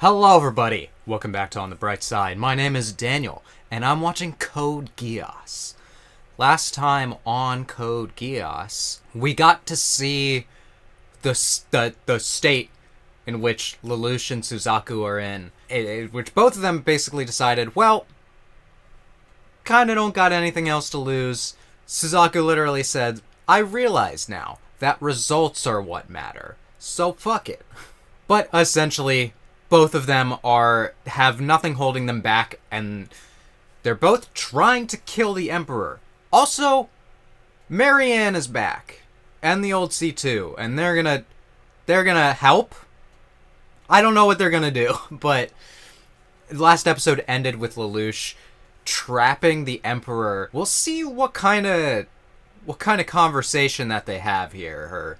Hello everybody! Welcome back to On the Bright Side. My name is Daniel, and I'm watching Code GEASS. Last time on Code GEASS, we got to see the state in which Lelouch and Suzaku are in, which both of them basically decided, well, kinda don't got anything else to lose. Suzaku literally said, I realize now that results are what matter, so fuck it. But essentially, both of them have nothing holding them back, and they're both trying to kill the Emperor. Also, Marianne is back, and the old C2, and they're gonna help. I don't know what they're gonna do, but the last episode ended with Lelouch trapping the Emperor. We'll see what kind of conversation that they have here, or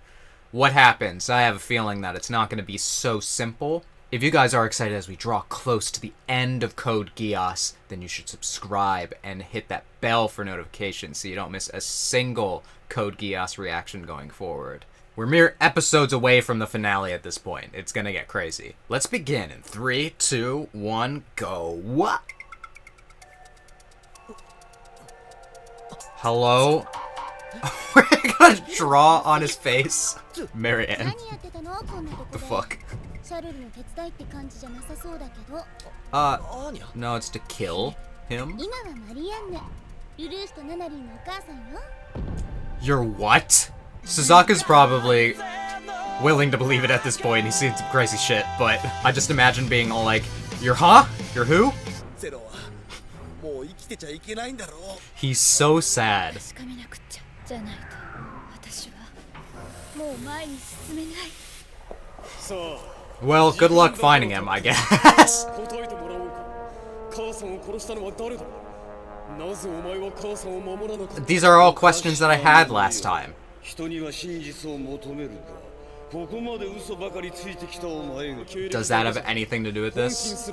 what happens. I have a feeling that it's not going to be so simple. If you guys are excited as we draw close to the end of Code GEASS, then you should subscribe and hit that bell for notifications so you don't miss a single Code GEASS reaction going forward. We're mere episodes away from the finale at this point. It's gonna get crazy. Let's begin in 3, 2, 1, go. What? Hello? We're gonna draw on his face. Marianne. What the fuck? No, it's to kill him. You're what? Suzaku's probably willing to believe it at this point. He's seen some crazy shit, but I just imagine being all like, you're huh? You're who? He's so sad. Well, good luck finding him, I guess. These are all questions that I had last time. Does that have anything to do with this?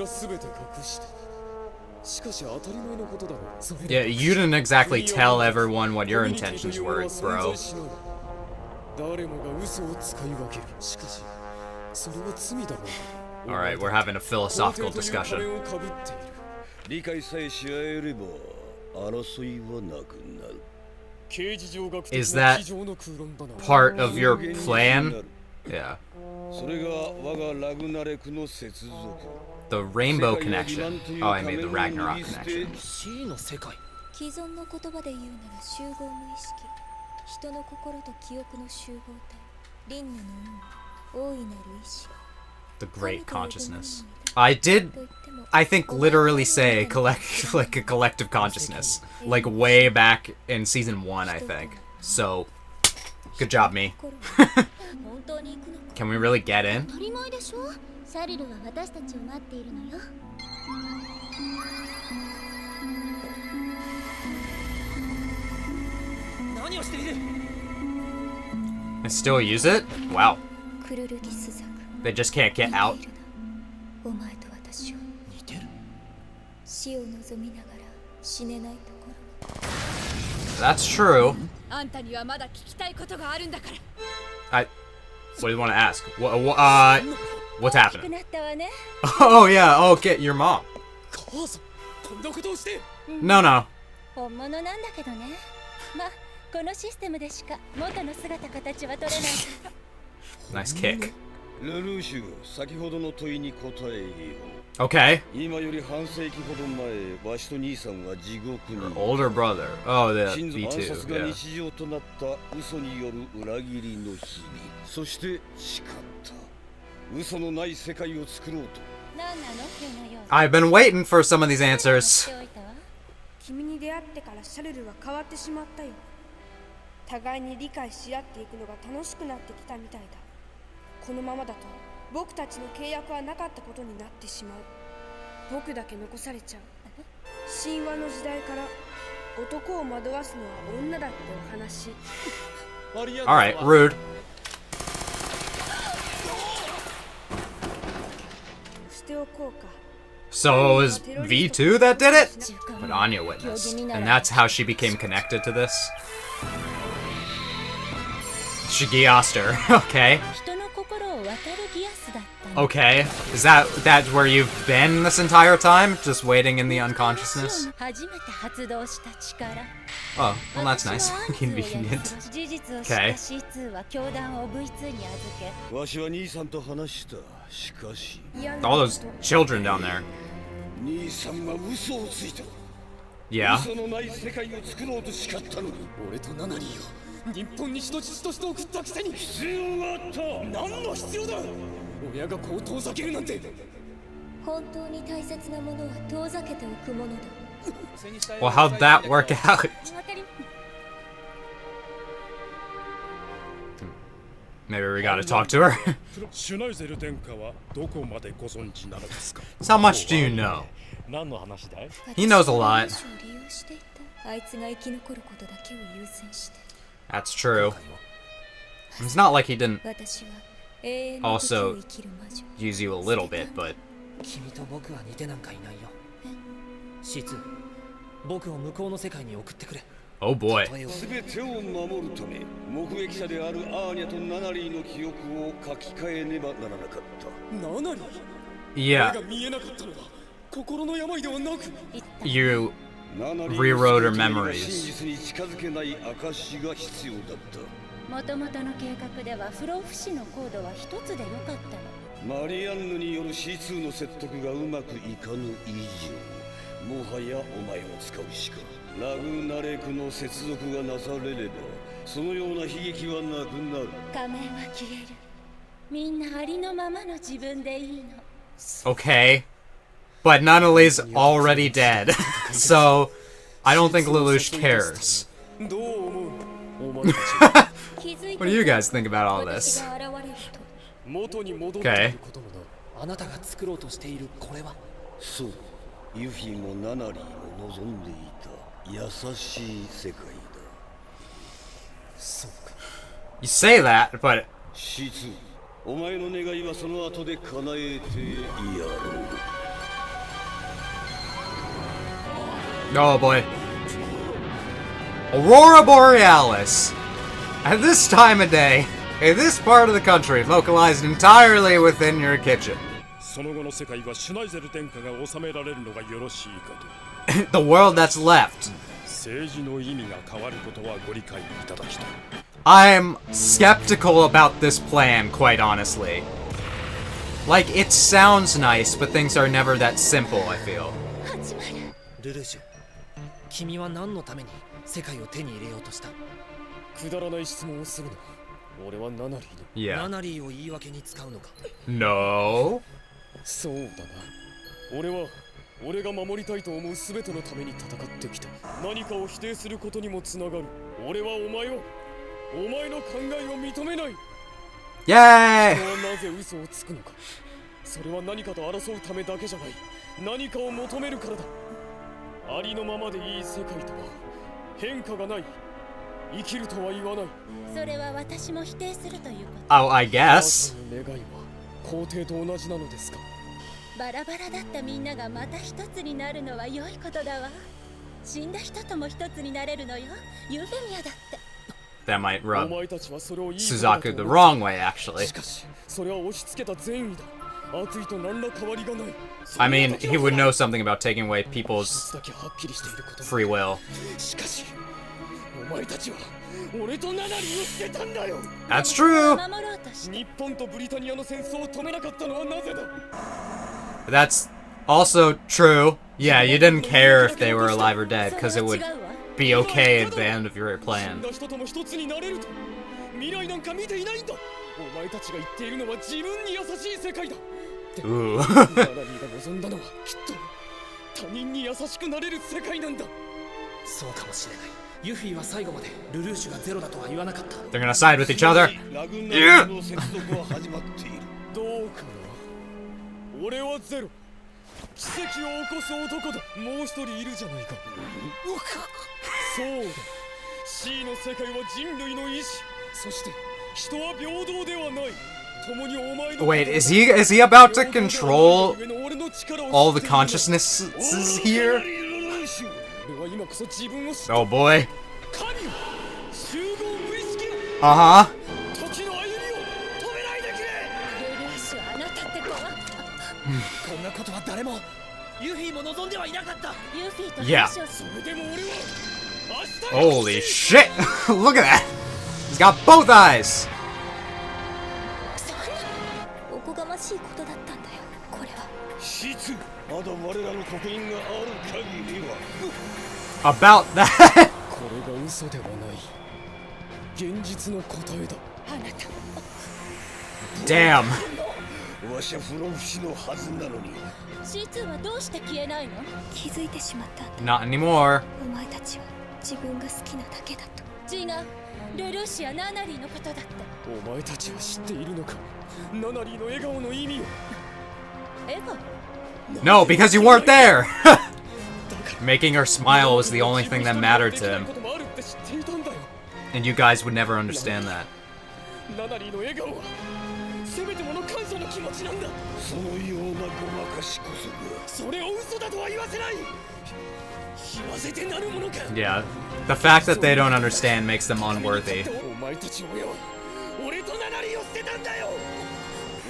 Yeah, you didn't exactly tell everyone what your intentions were, bro. Alright, we're having a philosophical discussion. Is that part of your plan? Yeah. The rainbow connection. Oh, I mean the Ragnarok connection. The great consciousness. I think, literally say a collective consciousness. Like, way back in season 1, I think. So, good job, me. Can we really get in? I still use it? Wow. They just can't get out. That's true. What do you want to ask? What's happening? Oh yeah, oh, get your mom. No. Nice kick. Okay. Her older brother. Oh, the V2. Yeah. I've been waiting for some of these answers. Alright, rude. So it was V2 that did it? But Anya witnessed. And that's how she became connected to this? She GEASSed her, okay. Okay, is that where you've been this entire time? Just waiting in the unconsciousness? Oh, well that's nice. Convenient. Okay. All those children down there. Yeah. Well, how'd that work out? Maybe we gotta talk to her. So how much do you know? He knows a lot. That's true. It's not like he didn't also use you a little bit, but... Oh boy. Yeah. You rewrote her memories. Marianne による C2 の説得がうまくいかぬ以上、もはやお前を使うしか。ラグナレクの接続がなされれば、そのような悲劇はなくなる。仮面は消える。みんなありのままの自分でいいの。Okay. But Nunnaly's already dead. So, I don't think Lelouch cares. What do you guys think about all this? Okay. そう、ユフィもナナリーも望んでいた優しい世界だ。そうか。You say that, but シツ、お前の願いはその後で叶えてやろう。oh boy. Aurora Borealis. At this time of day, in this part of the country, localized entirely within your kitchen. The world that's left. I'm skeptical about this plan, quite honestly. Like, it sounds nice, but things are never that simple, I feel. Lelouch, 君は何のために世界を手に入れようとした？くだらない質問をするの。俺はナナリーの。ナナリーを言い訳に使うのか。No. そうだな。俺が守りたいと思うすべてのために戦ってきた。何かを否定することにもつながる。俺はお前の考えを認めない。イエーイ。人はなぜ嘘をつくのか。それは何かと争うためだけじゃない。何かを求めるからだ。ありのままでいい世界とは変化がない。生きるとは言わない。それは私も否定するということ。Oh, I guess. 願いは皇帝と同じなのですか。バラバラだったみんながまた一つになるのは良いことだわ。死んだ人とも一つになれるのよ。ユーフェミアだって。That might rub Suzaku the wrong way, actually. I mean, he would know something about taking away people's free will. That's true! That's also true. Yeah, you didn't care if they were alive or dead, because it would be okay at the end of your plan. Ooh. そうかもしれない。ユフィは最後までルルーシュがゼロだとは言わなかった。They're gonna side with each other. Yeah. どうかな。俺はゼロ。奇跡を起こす男だ。もう一人いるじゃないか。そうだ。C の世界は人類の意志。そして人は平等ではない。 Wait, is he about to control all the consciousnesses here? Oh boy. Uh-huh. こんなことは誰もユフィも望んではいなかった。ユーフィーと Yeah. 話をしそれでも俺は明日 Holy shit! Look at that! He's got both eyes! そんなおこがましいことだったんだよこれは。シツ、まだ我らの刻印がある限りは。 About that! これが嘘ではない現実の答えだ。あなた Damn. わしは不老不死のはずなのに。 C2 はどうして消えないの？気づいてしまったんだ。 Not anymore. お前たちは自分が好きなだけだと。違う、レルーシア・ナナリーのことだって。お前たちは知っているのかナナリーの笑顔の意味を。笑顔？ No, because you weren't there! Making her smile was the only thing that mattered to him. こともあるって知っていたんだよ。 And you guys would never understand that. ナナリーの笑顔はせめてもの感謝の気持ちなんだ。そのようなごまかしこそが。それを嘘だとは言わせない。言わせてなるものか。 Yeah. The fact that they don't understand makes them unworthy. お前たち親は俺とナナリーを捨てたんだよ。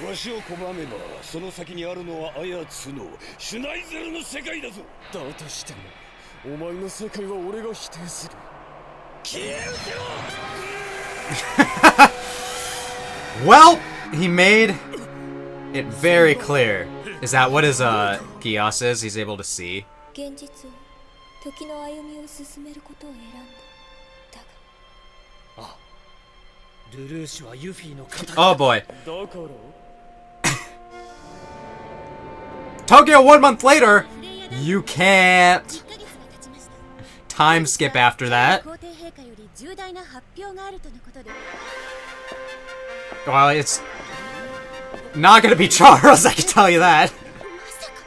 わしを拒めばその先にあるのはあやつのシュナイゼルの世界だぞ。だとしてもお前の世界は俺が否定する。消え失せろ。 Well, he made it very clear. Is that what his GEASS is? He's able to see. 現実を時の歩みを進めることを選んだ。だがルルーシュはユフィの仇。 Oh boy. だから Tokyo 1 month later! You can't 1ヶ月が経ちました。 time skip after that. 皇帝陛下より重大な発表があるとのことで。 Well, it's not gonna be Charles, I can tell you that. まさか。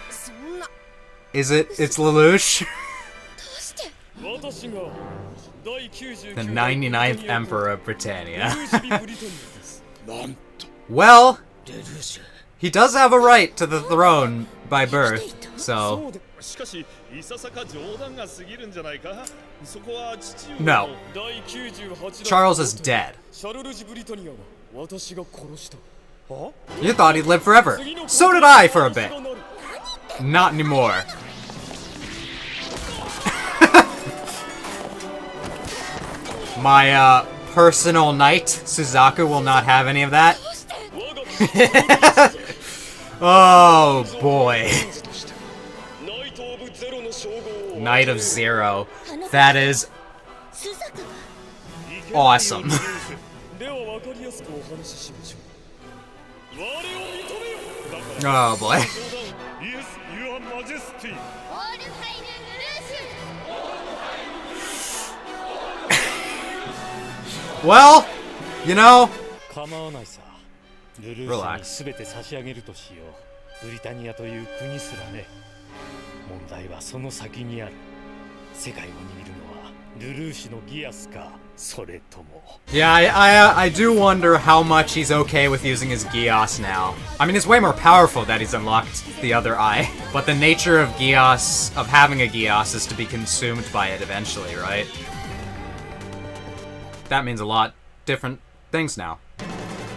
そんな。 Is it? It's Lelouch, どうして？私が第99 the 99th Emperor of Britannia. ルルーシュビブリトニアです。なんと Well, ルルーシュ he does have a right to the throne by birth, そ so うでしかしいささか冗談が過ぎるんじゃないか。そこは父上 no. 第98代 Charles is dead. シャルルジ・ブリトニアは私が殺した。は You thought he'd live forever. So did I for a bit. Not anymore. My personal knight, Suzaku, will not have any of that. Oh boy. Knight of Zero. That is スザクが awesome. では分かりやすくお話ししましょう。我を認めよ。だから Oh boy. Yes, Your Majesty. オールファイル・ルルーシュ。 Well, you know, 構わないさ。ルルーシュに全て差し上げるとしよう。ブリタニアという国すらね。問題はその先にある。世界を握るのはルルーシュのギアスか、それとも。 yeah, I do wonder how much he's okay with using his GEASS now. I mean, it's way more powerful that he's unlocked the other eye. But the nature of GEASS, of having a GEASS, is to be consumed by it eventually, right? That means a lot different things now.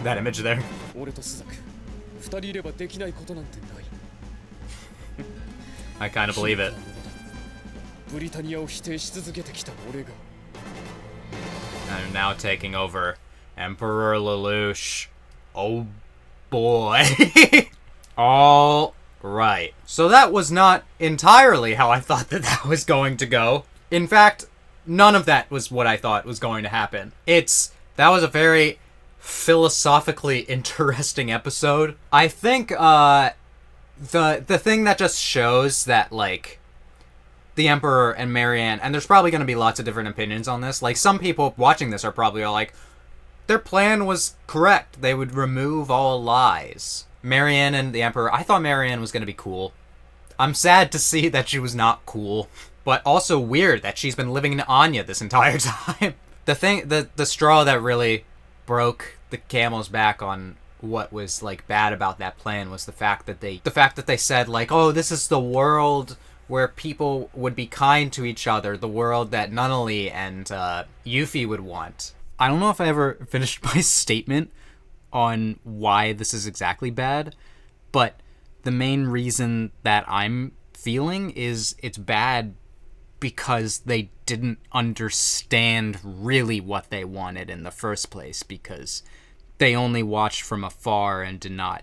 That image there. 俺とスザク、二人いればできないことなんてない。 I kind of believe it. ブリタニアを否定し続けてきた俺が。 I'm now taking over Emperor Lelouch. Oh boy. All right. So that was not entirely how I thought that was going to go. In fact, none of that was what I thought was going to happen. That was a very philosophically interesting episode. I think the thing that just shows that, like, the Emperor and Marianne, and there's probably going to be lots of different opinions on this. Like, some people watching this are probably all like, their plan was correct. They would remove all lies. Marianne and the Emperor, I thought Marianne was going to be cool. I'm sad to see that she was not cool, but also weird that she's been living in Anya this entire time. The straw that really broke the camel's back on what was, like, bad about that plan was the fact that they said, like, oh, this is the world where people would be kind to each other, the world that Nunnaly and Euphy would want. I don't know if I ever finished my statement on why this is exactly bad, but the main reason that I'm feeling is it's bad because they didn't understand really what they wanted in the first place, because they only watched from afar and did not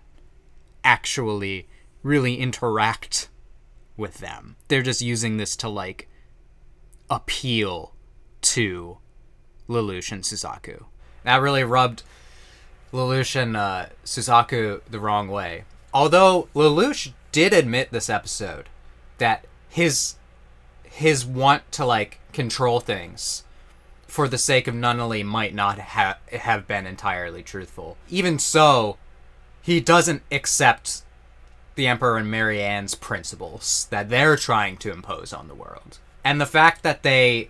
actually really interact with them. They're just using this to, like, appeal to Lelouch and Suzaku. That really rubbed Lelouch and Suzaku the wrong way. Although Lelouch did admit this episode that his want to, like, control things for the sake of Nunnaly might not have been entirely truthful. Even so, he doesn't accept the Emperor and Marianne's principles that they're trying to impose on the world. And the fact that they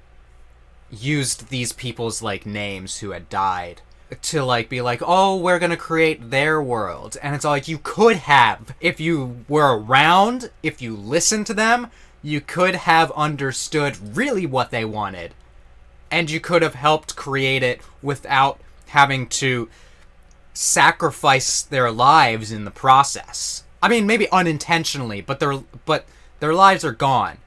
used these people's, like, names who had died to, like, be like, oh, we're gonna create their world. And it's all like, you could have, if you were around, if you listened to them, you could have understood really what they wanted. And you could have helped create it without having to sacrifice their lives in the process. I mean, maybe unintentionally, but their lives are gone.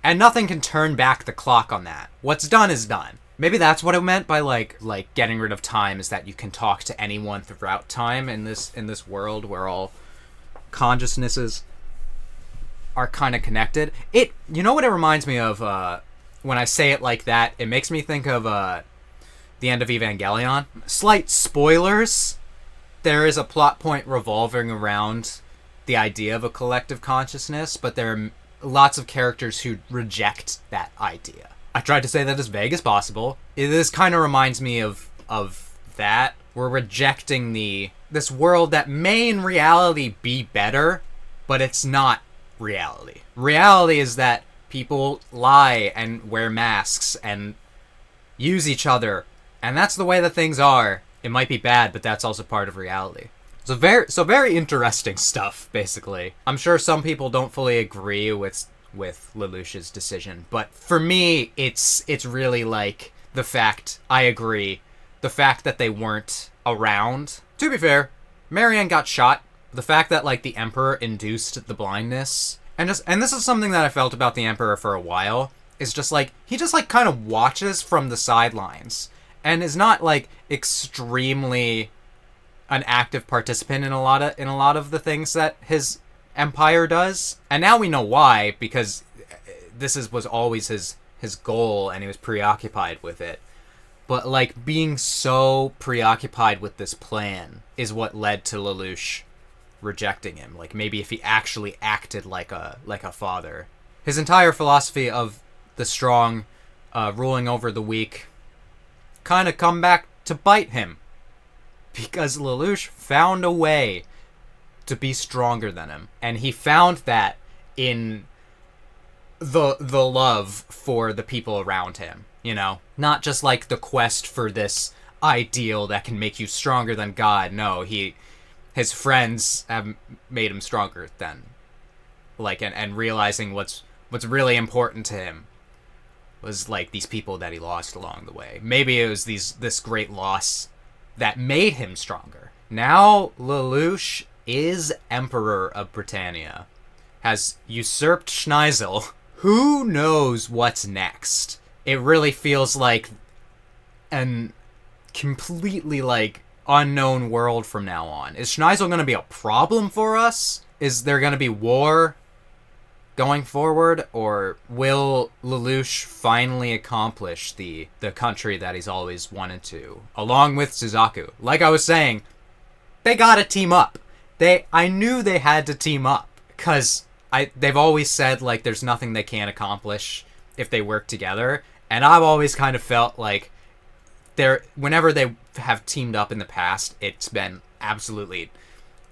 And nothing can turn back the clock on that. What's done is done. Maybe that's what it meant by like getting rid of time, is that you can talk to anyone throughout time in this world where all consciousnesses are kind of connected. You know what it reminds me of when I say it like that? It makes me think of the end of Evangelion. Slight spoilers. There is a plot point revolving around the idea of a collective consciousness, but there are lots of characters who reject that idea. I tried to say that as vague as possible. This kind of reminds me of that. We're rejecting this world that may in reality be better, but it's not reality. Reality is that people lie and wear masks and use each other, and that's the way that things are. It might be bad, but that's also part of reality. So very interesting stuff, basically. I'm sure some people don't fully agree with Lelouch's decision, but for me, it's really like the fact, I agree, the fact that they weren't around. To be fair, Marianne got shot. The fact that, like, the Emperor induced the blindness, and this is something that I felt about the Emperor for a while, is just like, he just, like, kind of watches from the sidelines, and is not, like, extremely an active participant in a lot of the things that his empire does. And now we know why, because was always his goal, and he was preoccupied with it. But, like, being so preoccupied with this plan is what led to Lelouch rejecting him. Like, maybe if he actually acted like a father. His entire philosophy of the strong ruling over the weak kind of come back to bite him, because Lelouch found a way to be stronger than him, and he found that in the love for the people around him, you know? Not just like the quest for this ideal that can make you stronger than God. No, his friends have made him stronger than, like, and realizing what's really important to him was, like, these people that he lost along the way. Maybe it was this great loss that made him stronger. Now Lelouch is Emperor of Britannia, has usurped Schneisel. Who knows what's next? It really feels like an completely, like, unknown world from now on. Is Schneisel going to be a problem for us? Is there going to be war going forward? Or will Lelouch finally accomplish the country that he's always wanted to, along with Suzaku? Like I was saying, they gotta team up. I knew they had to team up, because they've always said, like, there's nothing they can't accomplish if they work together, and I've always kind of felt like whenever they have teamed up in the past, it's been absolutely,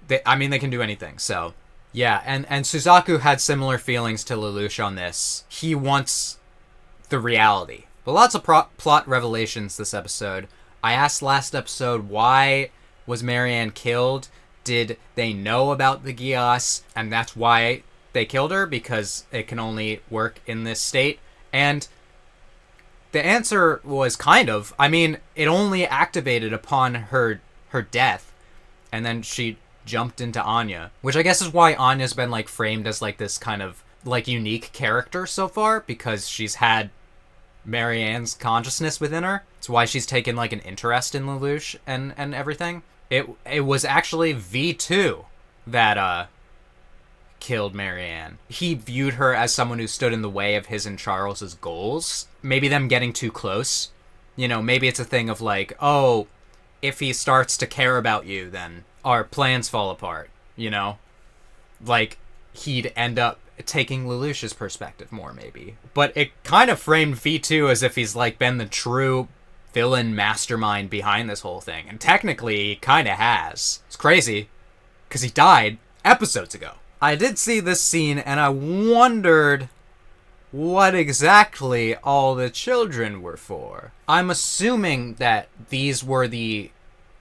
they can do anything. So yeah, and Suzaku had similar feelings to Lelouch on this. He wants the reality. But lots of plot revelations this episode. I asked last episode, why was Marianne killed? Did they know about the GEASS, and that's why they killed her, because it can only work in this state? And the answer was kind of, it only activated upon her death. and then she jumped into Anya, which I guess is why Anya's been, like, framed as, like, this kind of, like, unique character so far, because she's had Marianne's consciousness within her. It's why she's taken, like, an interest in Lelouch and everything. It was actually V2 that, killed Marianne. He viewed her as someone who stood in the way of his and Charles's goals. Maybe them getting too close. You know, maybe it's a thing of, like, oh, if he starts to care about you, then our plans fall apart, you know? Like, he'd end up taking Lelouch's perspective more, maybe. But it kind of framed V2 as if he's, like, been the true villain mastermind behind this whole thing. And technically, he kind of has. It's crazy, because he died episodes ago. I did see this scene, and I wondered what exactly all the children were for. I'm assuming that these were the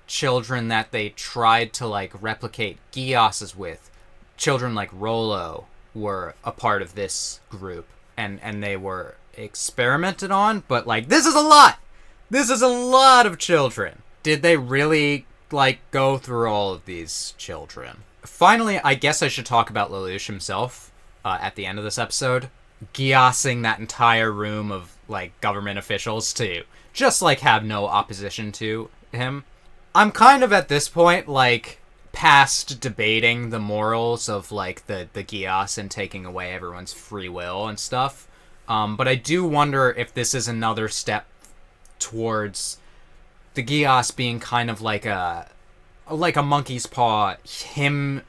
children that they tried to, like, replicate GEASS with. Children like Rollo were a part of this group, and they were experimented on, but, like, this is a lot! This is a lot of children! Did they really, like, go through all of these children? Finally, I guess I should talk about Lelouch himself at the end of this episode. GEASSing that entire room of, like, government officials to just, like, have no opposition to him. I'm kind of at this point, like, past debating the morals of, like, the GEASS and taking away everyone's free will and stuff. But I do wonder if this is another step towards the GEASS being kind of like a monkey's paw, him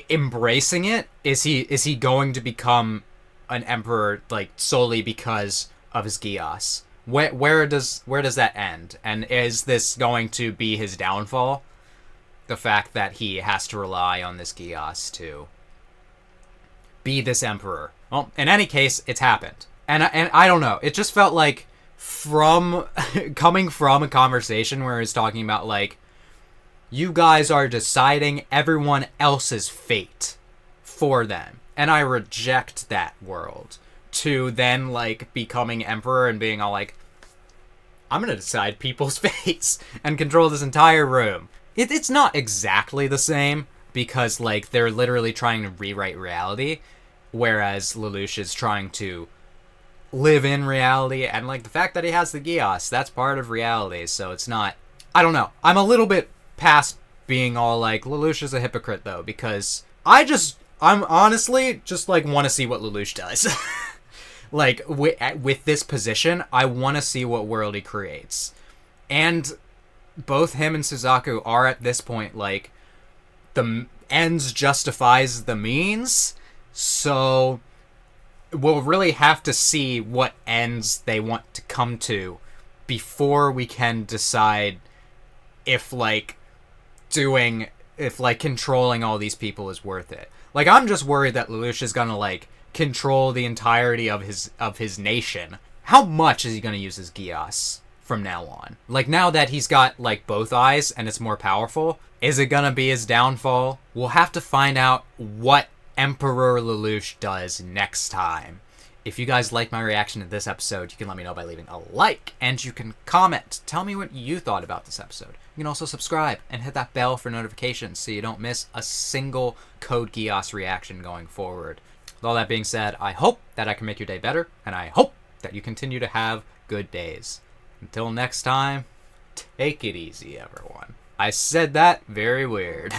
embracing it. Is he going to become an emperor, like, solely because of his GEASS? Where does that end? And is this going to be his downfall? The fact that he has to rely on this GEASS to be this emperor. Well, in any case, it's happened. And I don't know. It just felt like coming from a conversation where he's talking about, like, you guys are deciding everyone else's fate for them. And I reject that world. To then, like, becoming emperor and being all like, I'm gonna decide people's fates and control this entire room. It's not exactly the same, because, like, they're literally trying to rewrite reality, whereas Lelouch is trying to live in reality, and, like, the fact that he has the GEASS, that's part of reality, so it's not... I don't know. I'm a little bit past being all like, Lelouch is a hypocrite, though, because I'm honestly just, like, want to see what Lelouch does. Like, with this position, I want to see what world he creates. And both him and Suzaku are at this point, like, the ends justifies the means, so we'll really have to see what ends they want to come to before we can decide if, like, controlling all these people is worth it. Like, I'm just worried that Lelouch is gonna, like, control the entirety of his nation. How much is he gonna use his GEASS from now on? Like, now that he's got, like, both eyes and it's more powerful, is it gonna be his downfall? We'll have to find out what Emperor Lelouch does next time. If you guys like my reaction to this episode, you can let me know by leaving a like, and you can comment. Tell me what you thought about this episode. You can also subscribe and hit that bell for notifications so you don't miss a single Code Geass reaction going forward. With all that being said, I hope that I can make your day better, and I hope that you continue to have good days. Until next time, take it easy, everyone. I said that very weird.